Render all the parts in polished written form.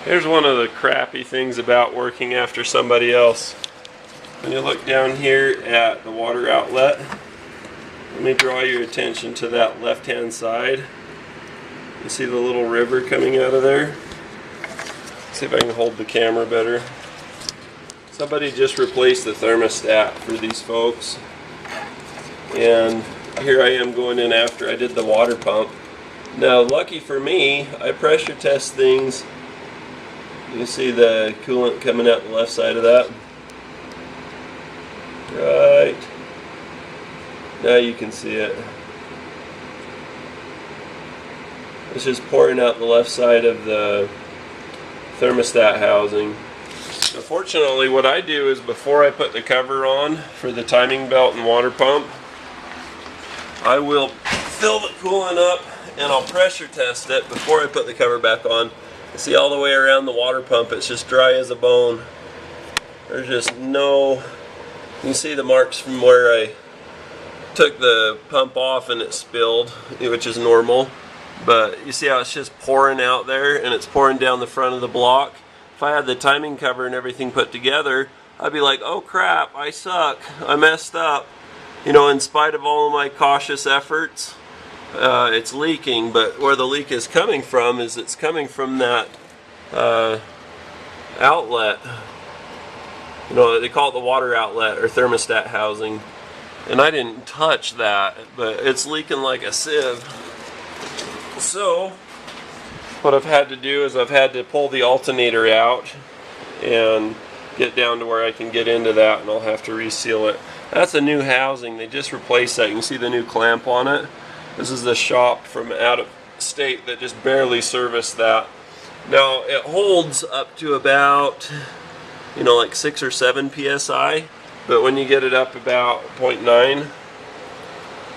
Here's one of the crappy things about working after somebody else. When you look down here at the water outlet, let me draw your attention to that left-hand side. You see the little river coming out of there? See if I can hold the camera better. Somebody just replaced the thermostat for these folks. And here I am going in after I did the water pump. Now, lucky for me, I pressure test things. You see the coolant coming out the left side of that? Right. Now you can see it. It's just pouring out the left side of the thermostat housing. Unfortunately, what I do is before I put the cover on for the timing belt and water pump, I will fill the coolant up and I'll pressure test it before I put the cover back on. You see all the way around the water pump, it's just dry as a bone. There's just no, you can see the marks from where I took the pump off and it spilled, which is normal. But you see how it's just pouring out there and it's pouring down the front of the block. If I had the timing cover and everything put together, I'd be like, oh crap, I suck, I messed up. You know, in spite of all of my cautious efforts, it's leaking, but where the leak is coming from is it's coming from that outlet. You know, they call it the water outlet or thermostat housing. And I didn't touch that, but it's leaking like a sieve. So, what I've had to do is I've had to pull the alternator out and get down to where I can get into that, and I'll have to reseal it. That's a new housing. They just replaced that. You can see the new clamp on it. This is the shop from out of state that just barely serviced that. Now it holds up to about, you know, like 6 or 7 psi, but when you get it up about 0.9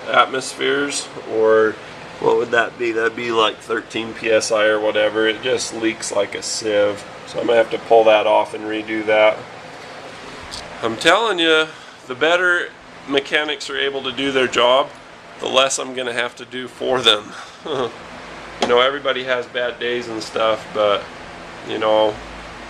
atmospheres, or what would that be? That'd be like 13 psi or whatever. It just leaks like a sieve. So I'm gonna have to pull that off and redo that. I'm telling you, the better mechanics are able to do their job, the less I'm going to have to do for them. You know, everybody has bad days and stuff, but, you know,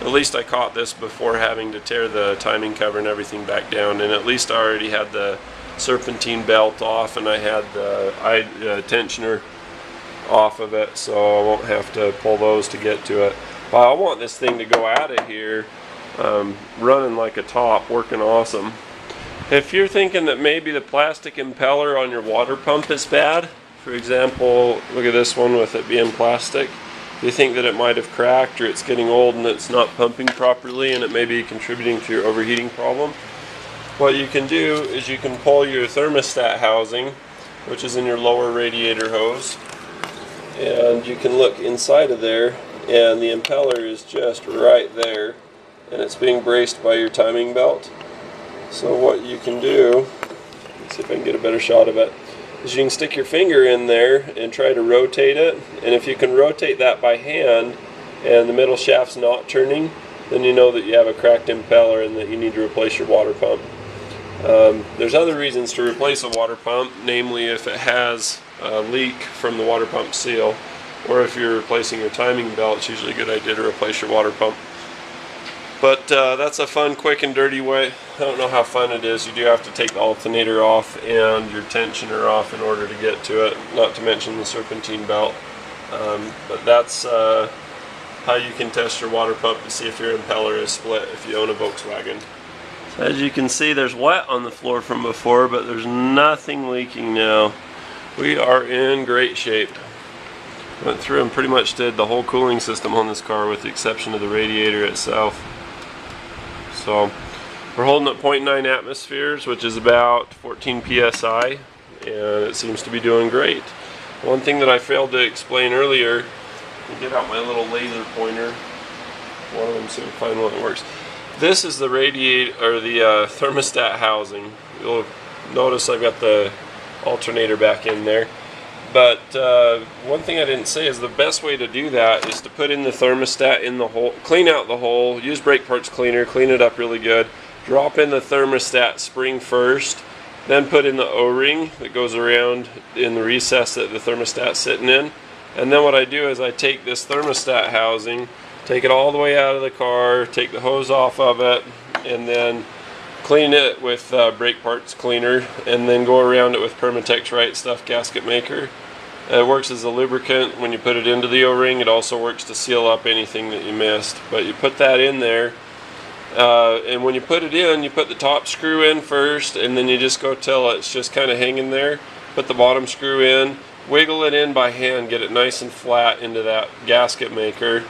at least I caught this before having to tear the timing cover and everything back down, and at least I already had the serpentine belt off and I had the tensioner off of it, so I won't have to pull those to get to it. But I want this thing to go out of here running like a top, working awesome. If you're thinking that maybe the plastic impeller on your water pump is bad, for example, look at this one with it being plastic, you think that it might have cracked or it's getting old and it's not pumping properly and it may be contributing to your overheating problem, what you can do is you can pull your thermostat housing, which is in your lower radiator hose, and you can look inside of there, and the impeller is just right there, and it's being braced by your timing belt. So what you can do, let's see if I can get a better shot of it, is you can stick your finger in there and try to rotate it, and if you can rotate that by hand and the middle shaft's not turning, then you know that you have a cracked impeller and that you need to replace your water pump. There's other reasons to replace a water pump, namely if it has a leak from the water pump seal, or if you're replacing your timing belt, it's usually a good idea to replace your water pump. But that's a fun, quick, and dirty way. I don't know how fun it is. You do have to take the alternator off and your tensioner off in order to get to it, not to mention the serpentine belt. But that's how you can test your water pump to see if your impeller is split if you own a Volkswagen. So as you can see, there's wet on the floor from before, but there's nothing leaking now. We are in great shape. Went through and pretty much did the whole cooling system on this car with the exception of the radiator itself. So we're holding at 0.9 atmospheres, which is about 14 psi, and it seems to be doing great. One thing that I failed to explain earlier, I'll get out my little laser pointer, one of them, so we can find one that works. This is the radiator, or the thermostat housing. You'll notice I've got the alternator back in there. But one thing I didn't say is the best way to do that is to put in the thermostat in the hole, clean out the hole, use brake parts cleaner, clean it up really good, drop in the thermostat spring first, then put in the O-ring that goes around in the recess that the thermostat's sitting in. And then what I do is I take this thermostat housing take it all the way out of the car, take the hose off of it, and then clean it with brake parts cleaner, and then go around it with Permatex Right Stuff gasket maker. It works as a lubricant when you put it into the O-ring. It also works to seal up anything that you missed. But you put that in there, and when you put it in, you put the top screw in first, and then you just go till it's just kind of hanging there. Put the bottom screw in, wiggle it in by hand, get it nice and flat into that gasket maker.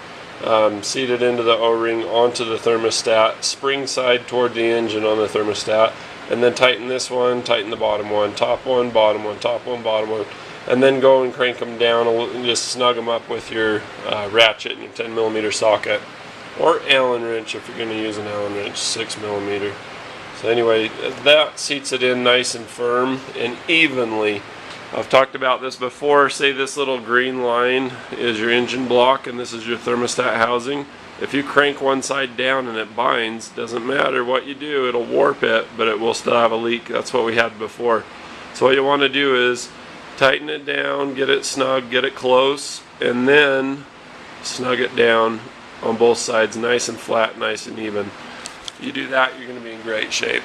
Seat it into the O-ring onto the thermostat, spring side toward the engine on the thermostat, and then tighten this one, tighten the bottom one, top one, bottom one, top one, bottom one, and then go and crank them down and just snug them up with your ratchet and your 10mm socket, or Allen wrench if you're going to use an Allen wrench, 6mm. So anyway, that seats it in nice and firm and evenly. I've talked about this before. Say this little green line is your engine block and this is your thermostat housing. If you crank one side down and it binds, doesn't matter what you do, it'll warp it, but it will still have a leak. That's what we had before. So what you want to do is tighten it down, get it snug, get it close, and then snug it down on both sides, nice and flat, nice and even. You do that, you're going to be in great shape.